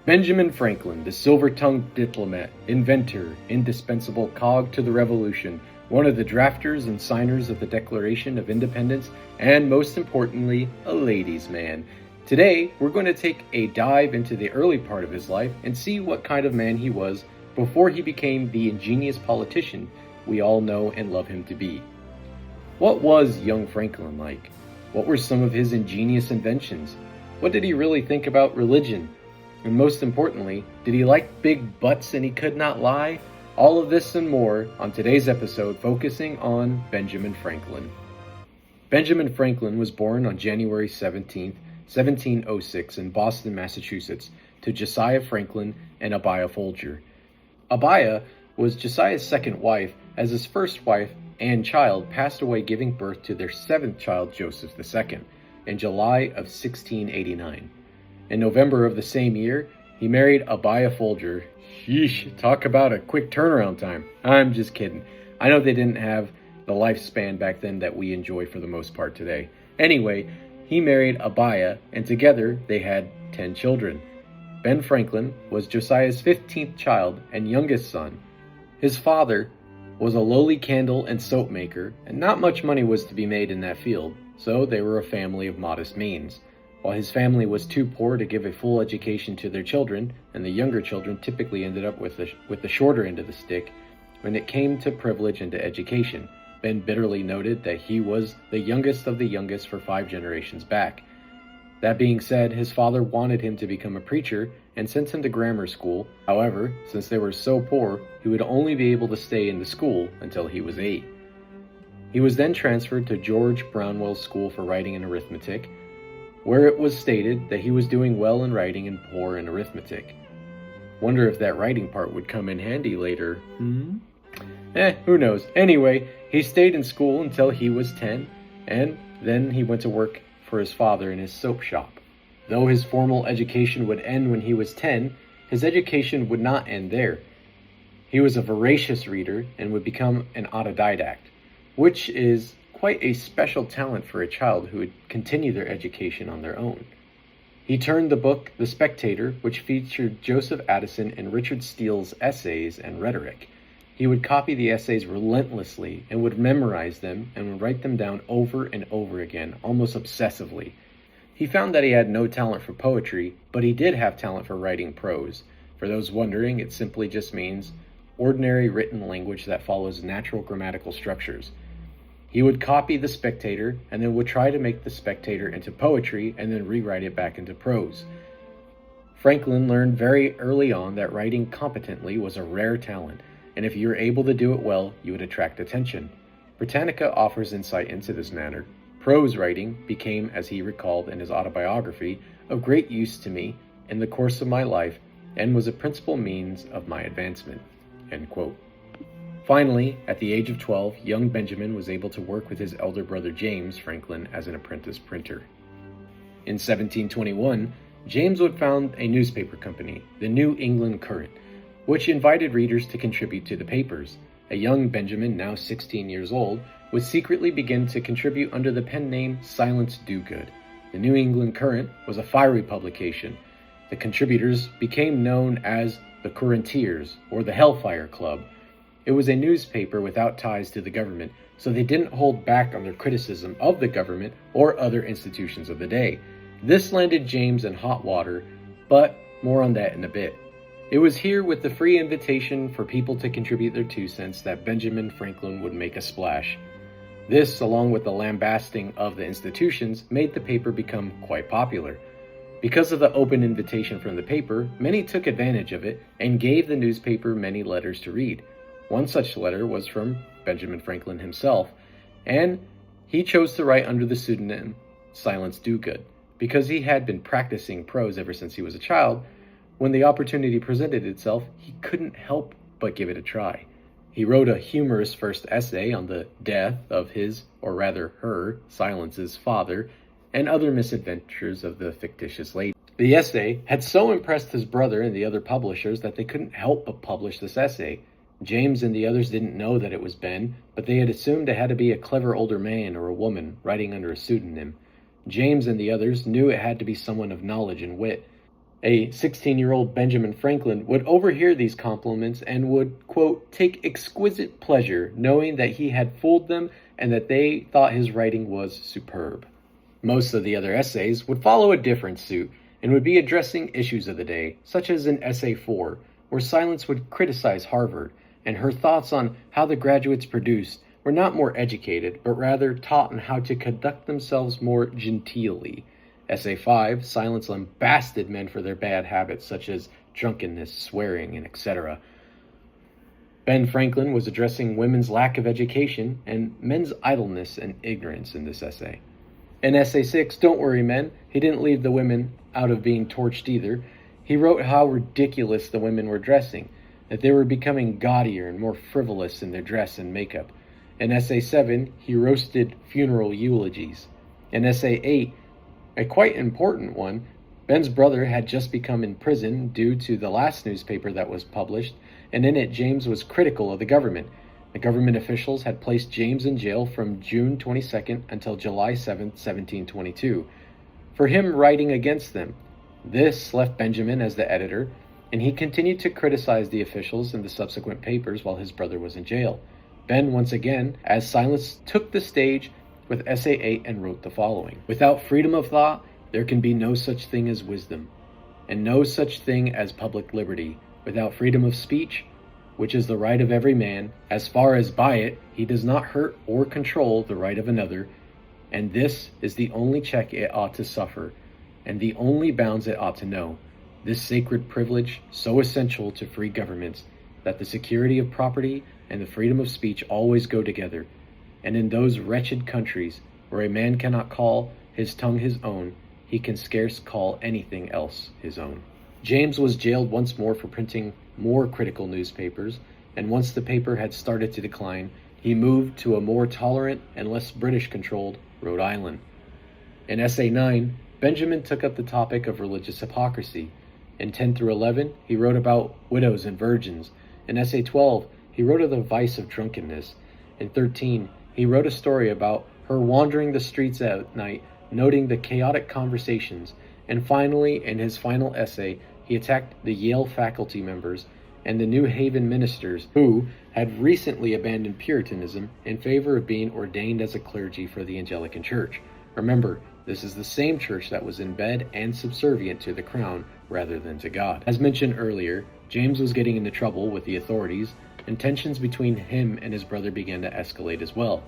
Benjamin Franklin, the silver-tongued diplomat, inventor, indispensable cog to the Revolution, one of the drafters and signers of the Declaration of Independence, and most importantly, a ladies' man. Today, we're going to take a dive into the early part of his life and see what kind of man he was before he became the ingenious politician we all know and love him to be. What was young Franklin like? What were some of his ingenious inventions? What did he really think about religion? And most importantly, did he like big butts and he could not lie? All of this and more on today's episode focusing on Benjamin Franklin. Benjamin Franklin was born on January 17, 1706 in Boston, Massachusetts, to Josiah Franklin and Abiah Folger. Abiah was Josiah's second wife, as his first wife and child passed away giving birth to their seventh child, Joseph II, in July of 1689. In November of the same year, he married Abiah Folger. Sheesh, talk about a quick turnaround time. I'm just kidding. I know they didn't have the lifespan back then that we enjoy for the most part today. Anyway, he married Abiah, and together they had 10 children. Ben Franklin was Josiah's 15th child and youngest son. His father was a lowly candle and soap maker, and not much money was to be made in that field, so they were a family of modest means. While his family was too poor to give a full education to their children, and the younger children typically ended up with the shorter end of the stick, when it came to privilege and to education, Ben bitterly noted that he was the youngest of the youngest for 5 generations back. That being said, his father wanted him to become a preacher and sent him to grammar school. However, since they were so poor, he would only be able to stay in the school until he was 8. He was then transferred to George Brownwell's School for Writing and Arithmetic, where it was stated that he was doing well in writing and poor in arithmetic. Wonder if that writing part would come in handy later. Who knows. Anyway, he stayed in school until he was 10, and then he went to work for his father in his soap shop. Though his formal education would end when he was 10, his education would not end there. He was a voracious reader and would become an autodidact, which is quite a special talent for a child who would continue their education on their own. He turned the book The Spectator, which featured Joseph Addison and Richard Steele's essays and rhetoric. He would copy the essays relentlessly and would memorize them and would write them down over and over again, almost obsessively. He found that he had no talent for poetry, but he did have talent for writing prose. For those wondering, it simply just means ordinary written language that follows natural grammatical structures. He would copy The Spectator and then would try to make The Spectator into poetry and then rewrite it back into prose. Franklin learned very early on that writing competently was a rare talent, and if you were able to do it well, you would attract attention. Britannica offers insight into this matter. Prose writing became, as he recalled in his autobiography, of great use to me in the course of my life and was a principal means of my advancement. End quote. Finally, at the age of 12, young Benjamin was able to work with his elder brother James Franklin as an apprentice printer. In 1721, James would found a newspaper company, the New England Courant, which invited readers to contribute to the papers. A young Benjamin, now 16 years old, would secretly begin to contribute under the pen name Silence Dogood. The New England Courant was a fiery publication. The contributors became known as the Couranteers, or the Hellfire Club. It was a newspaper without ties to the government, so they didn't hold back on their criticism of the government or other institutions of the day. This landed James in hot water, but more on that in a bit. It was here with the free invitation for people to contribute their 2 cents that Benjamin Franklin would make a splash. This, along with the lambasting of the institutions, made the paper become quite popular. Because of the open invitation from the paper, many took advantage of it and gave the newspaper many letters to read. One such letter was from Benjamin Franklin himself, and he chose to write under the pseudonym Silence Dogood. Because he had been practicing prose ever since he was a child, when the opportunity presented itself, he couldn't help but give it a try. He wrote a humorous first essay on the death of his, or rather her, Silence's father, and other misadventures of the fictitious lady. The essay had so impressed his brother and the other publishers that they couldn't help but publish this essay. James and the others didn't know that it was Ben, but they had assumed it had to be a clever older man or a woman writing under a pseudonym. James and the others knew it had to be someone of knowledge and wit. A 16-year-old Benjamin Franklin would overhear these compliments and would, quote, take exquisite pleasure knowing that he had fooled them and that they thought his writing was superb. Most of the other essays would follow a different suit and would be addressing issues of the day, such as in Essay 4, where Silence would criticize Harvard and her thoughts on how the graduates produced were not more educated, but rather taught on how to conduct themselves more genteelly. Essay 5, Silence lambasted men for their bad habits such as drunkenness, swearing, and etc. Ben Franklin was addressing women's lack of education and men's idleness and ignorance in this essay. In Essay 6, Don't Worry Men, he didn't leave the women out of being torched either. He wrote how ridiculous the women were dressing, that they were becoming gaudier and more frivolous in their dress and makeup. In Essay 7, he roasted funeral eulogies. In Essay 8, a quite important one, Ben's brother had just become in prison due to the last newspaper that was published, and in it James was critical of the government. The government officials had placed James in jail from June 22nd until July 7th, 1722, for him writing against them. This left Benjamin as the editor, and he continued to criticize the officials in the subsequent papers while his brother was in jail. Ben, once again, as Silence, took the stage with Essay 8 and wrote the following. Without freedom of thought, there can be no such thing as wisdom, and no such thing as public liberty. Without freedom of speech, which is the right of every man, as far as by it he does not hurt or control the right of another, and this is the only check it ought to suffer, and the only bounds it ought to know, this sacred privilege so essential to free governments, that the security of property and the freedom of speech always go together, and in those wretched countries where a man cannot call his tongue his own, he can scarce call anything else his own. James was jailed once more for printing more critical newspapers, and once the paper had started to decline, he moved to a more tolerant and less British-controlled Rhode Island. In Essay 9, Benjamin took up the topic of religious hypocrisy. In 10 through 11, he wrote about widows and virgins. In Essay 12, he wrote of the vice of drunkenness. In 13, he wrote a story about her wandering the streets at night, noting the chaotic conversations. And finally, in his final essay, he attacked the Yale faculty members and the New Haven ministers who had recently abandoned Puritanism in favor of being ordained as a clergy for the Anglican Church. Remember, this is the same church that was in bed and subservient to the crown rather than to God. As mentioned earlier, James was getting into trouble with the authorities, and tensions between him and his brother began to escalate as well.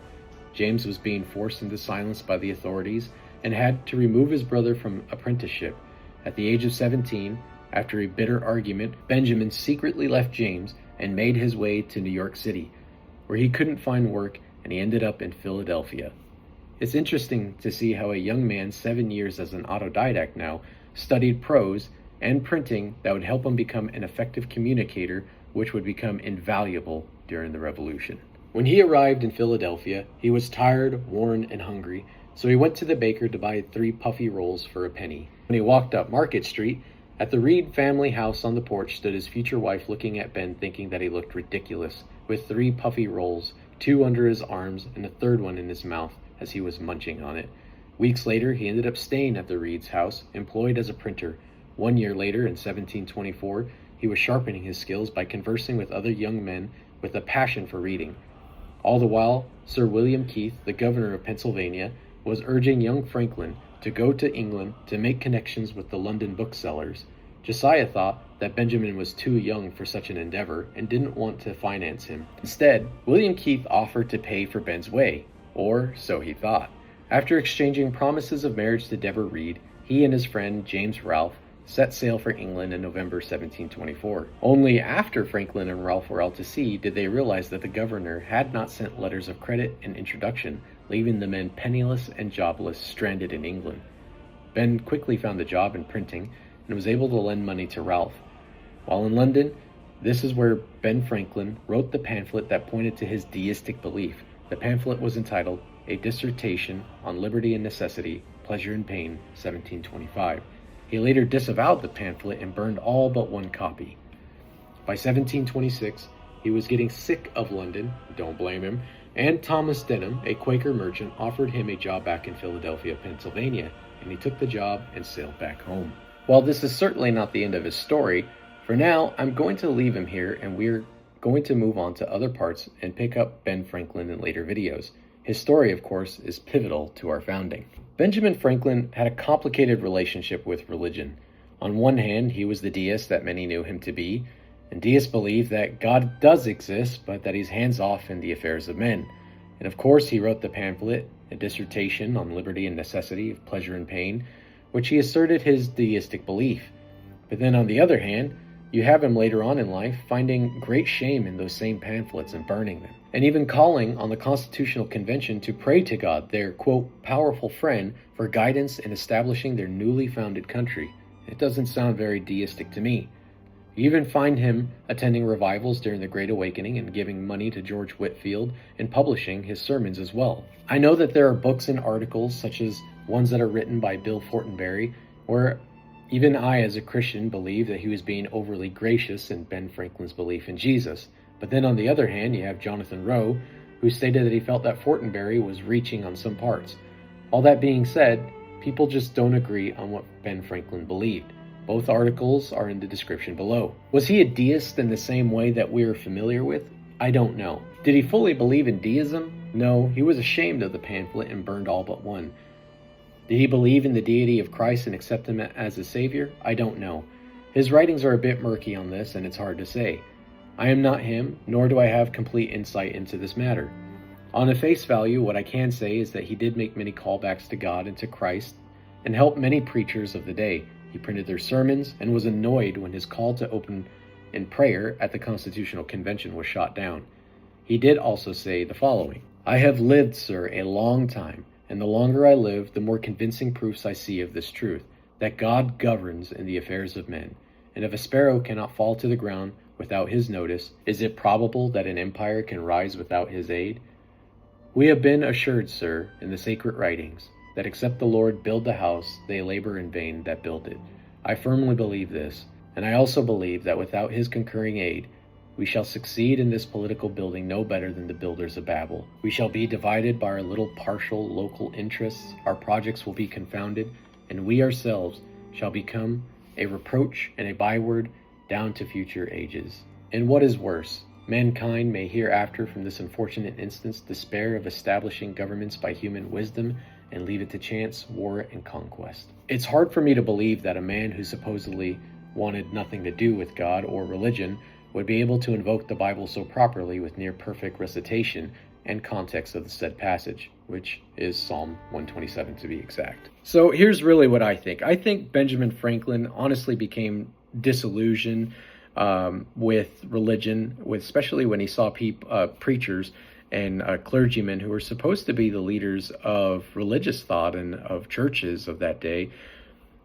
James was being forced into silence by the authorities and had to remove his brother from apprenticeship. At the age of 17, after a bitter argument, Benjamin secretly left James and made his way to New York City, where he couldn't find work, and he ended up in Philadelphia. It's interesting to see how a young man 7 years as an autodidact now studied prose and printing that would help him become an effective communicator, which would become invaluable during the Revolution. When he arrived in Philadelphia, he was tired, worn, and hungry, so he went to the baker to buy 3 puffy rolls for a penny. When he walked up Market Street, at the Reed family house on the porch stood his future wife looking at Ben thinking that he looked ridiculous, with 3 puffy rolls, 2 under his arms and a 3rd one in his mouth as he was munching on it. Weeks later, he ended up staying at the Reed's house, employed as a printer. 1 year later, in 1724, he was sharpening his skills by conversing with other young men with a passion for reading. All the while, Sir William Keith, the governor of Pennsylvania, was urging young Franklin to go to England to make connections with the London booksellers. Josiah thought that Benjamin was too young for such an endeavor and didn't want to finance him. Instead, William Keith offered to pay for Ben's way, or so he thought. After exchanging promises of marriage to Deborah Reed, he and his friend James Ralph set sail for England in November 1724. Only after Franklin and Ralph were out to sea did they realize that the governor had not sent letters of credit and introduction, leaving the men penniless and jobless, stranded in England. Ben quickly found a job in printing and was able to lend money to Ralph. While in London, this is where Ben Franklin wrote the pamphlet that pointed to his deistic belief. The pamphlet was entitled A Dissertation on Liberty and Necessity, Pleasure and Pain, 1725. He later disavowed the pamphlet and burned all but 1 copy. By 1726, he was getting sick of London, don't blame him, and Thomas Denham, a Quaker merchant, offered him a job back in Philadelphia, Pennsylvania, and he took the job and sailed back home. While this is certainly not the end of his story, for now I'm going to leave him here and we're going to move on to other parts and pick up Ben Franklin in later videos. His story, of course, is pivotal to our founding. Benjamin Franklin had a complicated relationship with religion. On one hand, he was the deist that many knew him to be, and deists believe that God does exist, but that he's hands-off in the affairs of men. And of course, he wrote the pamphlet, a dissertation on liberty and necessity of pleasure and pain, which he asserted his deistic belief. But then on the other hand, you have him later on in life finding great shame in those same pamphlets and burning them, and even calling on the Constitutional Convention to pray to God, their, quote, powerful friend, for guidance in establishing their newly founded country. It doesn't sound very deistic to me. You even find him attending revivals during the Great Awakening and giving money to George Whitefield and publishing his sermons as well. I know that there are books and articles, such as ones that are written by Bill Fortenberry, where even I, as a Christian, believe that he was being overly gracious in Ben Franklin's belief in Jesus. But then on the other hand, you have Jonathan Rowe, who stated that he felt that Fortenberry was reaching on some parts. All that being said, people just don't agree on what Ben Franklin believed. Both articles are in the description below. Was he a deist in the same way that we are familiar with? I don't know. Did he fully believe in deism? No, he was ashamed of the pamphlet and burned all but one. Did he believe in the deity of Christ and accept him as a savior? I don't know. His writings are a bit murky on this, and it's hard to say. I am not him, nor do I have complete insight into this matter. On the face value, what I can say is that he did make many callbacks to God and to Christ, and helped many preachers of the day. He printed their sermons, and was annoyed when his call to open in prayer at the Constitutional Convention was shot down. He did also say the following: I have lived, sir, a long time, and the longer I live, the more convincing proofs I see of this truth, that God governs in the affairs of men. And if a sparrow cannot fall to the ground without his notice, is it probable that an empire can rise without his aid? We have been assured, sir, in the sacred writings, that except the Lord build the house, they labor in vain that build it. I firmly believe this, and I also believe that without his concurring aid, we shall succeed in this political building no better than the builders of Babel. We shall be divided by our little partial local interests, our projects will be confounded, and we ourselves shall become a reproach and a byword down to future ages. And what is worse, mankind may hereafter from this unfortunate instance despair of establishing governments by human wisdom and leave it to chance, war, and conquest. It's hard for me to believe that a man who supposedly wanted nothing to do with God or religion would be able to invoke the Bible so properly with near perfect recitation and context of the said passage, which is Psalm 127 to be exact. So here's really what I think. I think Benjamin Franklin honestly became disillusioned with religion, especially when he saw preachers and clergymen who were supposed to be the leaders of religious thought and of churches of that day.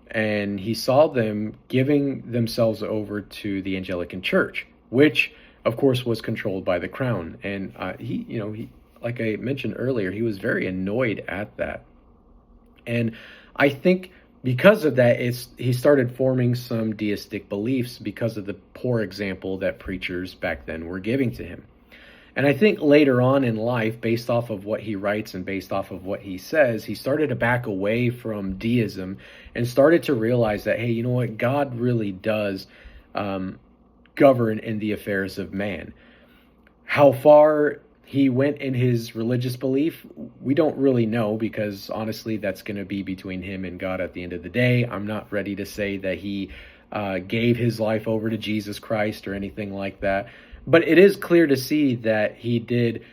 And he saw them giving themselves over to the Anglican Church, which, of course, was controlled by the crown. And he, like I mentioned earlier, he was very annoyed at that. And I think because of that, he started forming some deistic beliefs because of the poor example that preachers back then were giving to him. And I think later on in life, based off of what he writes and based off of what he says, he started to back away from deism and started to realize that, hey, you know what? God really does govern in the affairs of man. How far he went in his religious belief, we don't really know, because honestly, that's going to be between him and God at the end of the day. I'm not ready to say that he gave his life over to Jesus Christ or anything like that. But it is clear to see that he did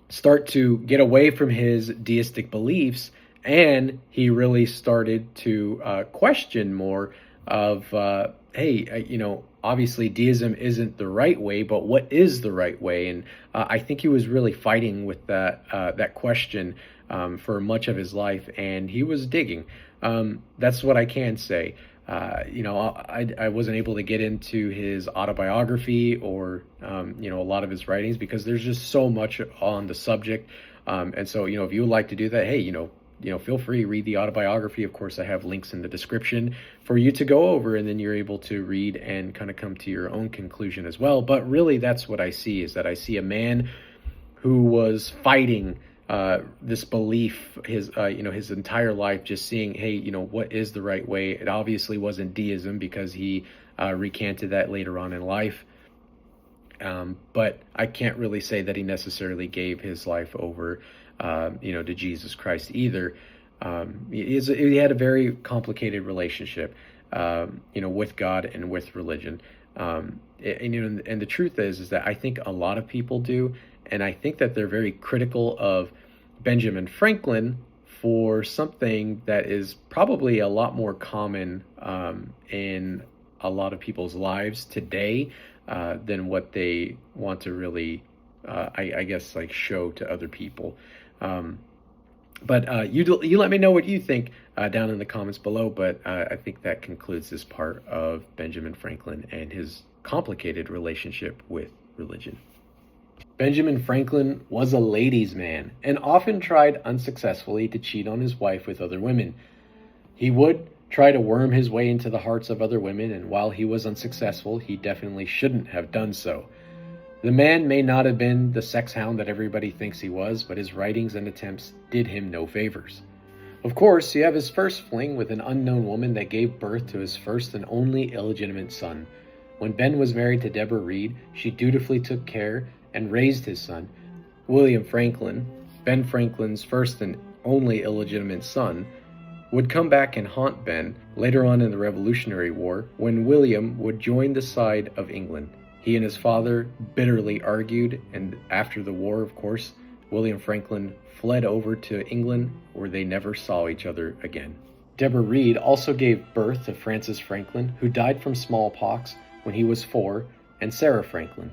start to get away from his deistic beliefs, and he really started to question more of, obviously deism isn't the right way, but what is the right way? And I think he was really fighting with that question for much of his life, and he was digging. That's what I can say. I wasn't able to get into his autobiography or, a lot of his writings because there's just so much on the subject. And so, if you would like to do that, hey, feel free, read the autobiography. Of course, I have links in the description for you to go over, and then you're able to read and kind of come to your own conclusion as well. But really, that's what I see, is that I see a man who was fighting this belief, his entire life, just seeing, hey, what is the right way. It obviously wasn't deism, because he recanted that later on in life. But I can't really say that he necessarily gave his life over, to Jesus Christ either. He had a very complicated relationship, with God and with religion. And the truth is that I think a lot of people do, and I think that they're very critical of Benjamin Franklin for something that is probably a lot more common in a lot of people's lives today than what they want to really, I guess, like show to other people. But you let me know what you think down in the comments below. But I think that concludes this part of Benjamin Franklin and his complicated relationship with religion. Benjamin Franklin was a ladies' man and often tried unsuccessfully to cheat on his wife with other women. He would try to worm his way into the hearts of other women, and while he was unsuccessful, he definitely shouldn't have done so. The man may not have been the sex hound that everybody thinks he was, but his writings and attempts did him no favors. Of course, you have his first fling with an unknown woman that gave birth to his first and only illegitimate son. When Ben was married to Deborah Reed, she dutifully took care and raised his son, William Franklin. Ben Franklin's first and only illegitimate son would come back and haunt Ben later on in the Revolutionary War, when William would join the side of England. He and his father bitterly argued, and after the war, of course, William Franklin fled over to England, where they never saw each other again. Deborah Reed also gave birth to Francis Franklin, who died from smallpox when he was 4, and Sarah Franklin.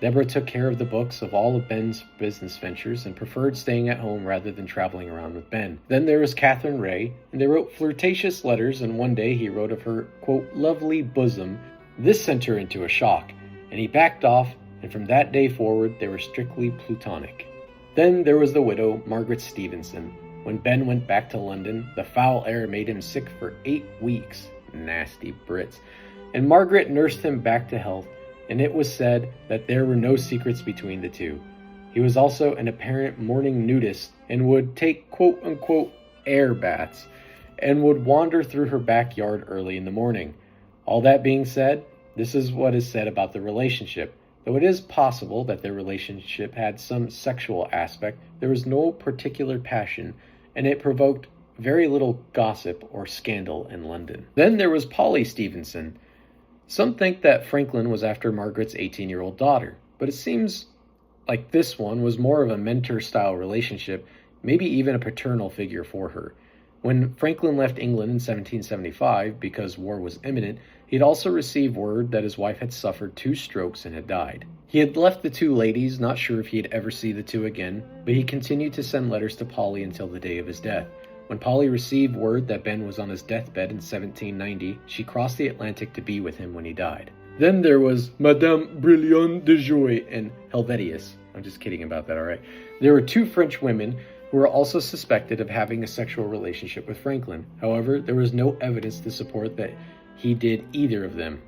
Deborah took care of the books of all of Ben's business ventures and preferred staying at home rather than traveling around with Ben. Then there was Catherine Ray, and they wrote flirtatious letters, and one day he wrote of her, quote, lovely bosom. This sent her into a shock, and he backed off, and from that day forward they were strictly platonic. Then there was the widow, Margaret Stevenson. When Ben went back to London, the foul air made him sick for 8 weeks. Nasty Brits. And Margaret nursed him back to health, and it was said that there were no secrets between the two. He was also an apparent morning nudist and would take quote-unquote air baths and would wander through her backyard early in the morning. All that being said, this is what is said about the relationship. Though it is possible that their relationship had some sexual aspect, there was no particular passion, and it provoked very little gossip or scandal in London. Then there was Polly Stevenson. Some think that Franklin was after Margaret's 18-year-old daughter, but it seems like this one was more of a mentor-style relationship, maybe even a paternal figure for her. When Franklin left England in 1775, because war was imminent, he had also received word that his wife had suffered 2 strokes and had died. He had left the 2 ladies, not sure if he'd ever see the 2 again, but he continued to send letters to Polly until the day of his death. When Polly received word that Ben was on his deathbed in 1790, she crossed the Atlantic to be with him when he died. Then there was Madame Brillion de Joy and Helvetius. I'm just kidding about that, alright? There were 2 French women who were also suspected of having a sexual relationship with Franklin. However, there was no evidence to support that he did either of them.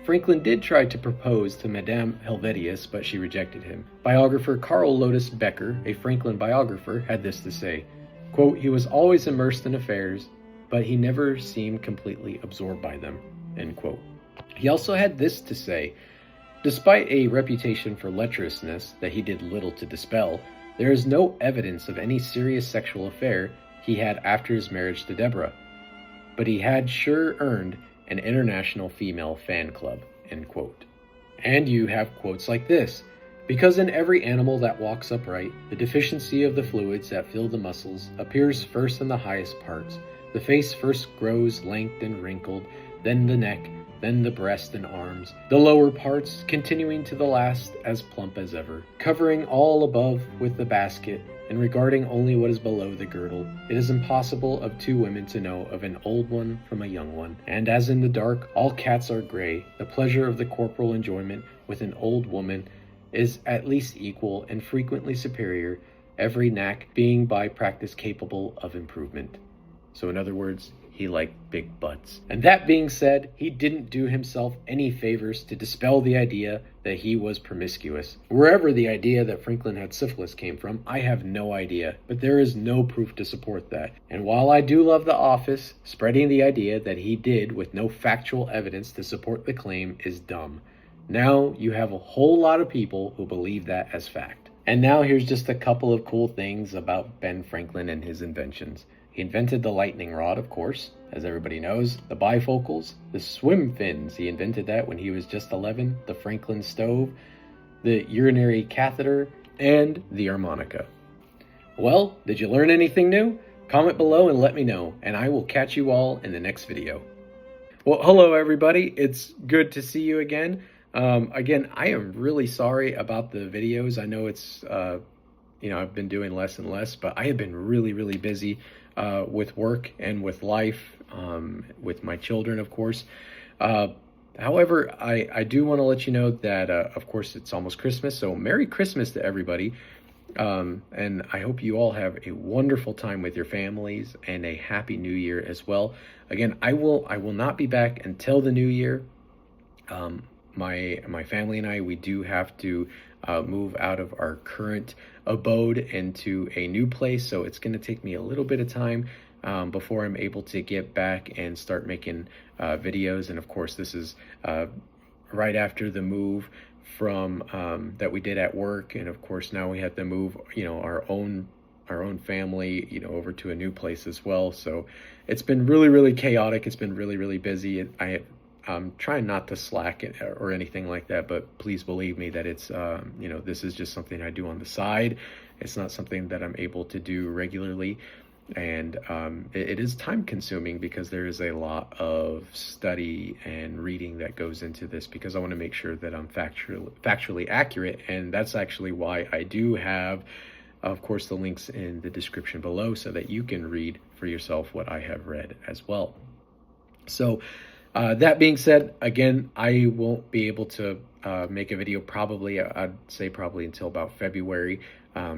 Franklin did try to propose to Madame Helvetius, but she rejected him. Biographer Carl Lotus Becker, a Franklin biographer, had this to say, quote, he was always immersed in affairs, but he never seemed completely absorbed by them, end quote. He also had this to say, despite a reputation for lecherousness that he did little to dispel, there is no evidence of any serious sexual affair he had after his marriage to Deborah, but he had sure earned an international female fan club, end quote. And you have quotes like this, because in every animal that walks upright, the deficiency of the fluids that fill the muscles appears first in the highest parts. The face first grows lanked and wrinkled, then the neck, then the breast and arms, the lower parts continuing to the last as plump as ever. Covering all above with the basket, and regarding only what is below the girdle, it is impossible of 2 women to know of an old one from a young one. And as in the dark all cats are gray, the pleasure of the corporal enjoyment with an old woman is at least equal and frequently superior, every knack being by practice capable of improvement. So in other words, he liked big butts. And that being said, he didn't do himself any favors to dispel the idea that he was promiscuous. Wherever the idea that Franklin had syphilis came from, I have no idea, but there is no proof to support that. And while I do love The Office, spreading the idea that he did with no factual evidence to support the claim is dumb. Now you have a whole lot of people who believe that as fact. And now here's just a couple of cool things about Ben Franklin and his inventions. He invented the lightning rod, of course, as everybody knows, the bifocals, the swim fins, he invented that when he was just 11, the Franklin stove, the urinary catheter, and the harmonica. Well, did you learn anything new? Comment below and let me know, and I will catch you all in the next video. Well, hello everybody, it's good to see you again. Again, I am really sorry about the videos. I know it's, I've been doing less and less, but I have been really busy with work and with life, with my children, of course. However, I do want to let you know that, of course, it's almost Christmas, so Merry Christmas to everybody. And I hope you all have a wonderful time with your families and a happy new year as well. Again, I will not be back until the new year. My family and I, we do have to move out of our current abode into a new place, so it's going to take me a little bit of time before I'm able to get back and start making videos. And of course, this is right after the move from that we did at work, and of course now we have to move our own family over to a new place as well. So it's been really chaotic. It's been really busy. I'm trying not to slack or anything like that, but please believe me that it's, this is just something I do on the side. It's not something that I'm able to do regularly. And it is time consuming because there is a lot of study and reading that goes into this, because I want to make sure that I'm factually accurate. And that's actually why I do have, of course, the links in the description below so that you can read for yourself what I have read as well. So, that being said, again, I won't be able to make a video I'd say probably until about February,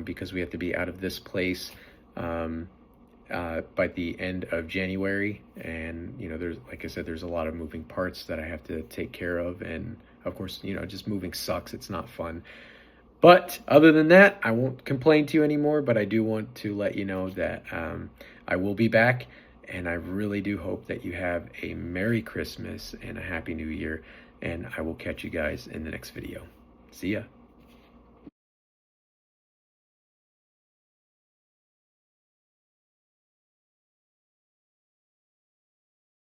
because we have to be out of this place by the end of January. And, there's, like I said, there's a lot of moving parts that I have to take care of. And of course, just moving sucks. It's not fun. But other than that, I won't complain to you anymore, but I do want to let you know that I will be back. And I really do hope that you have a Merry Christmas and a Happy New Year. And I will catch you guys in the next video. See ya.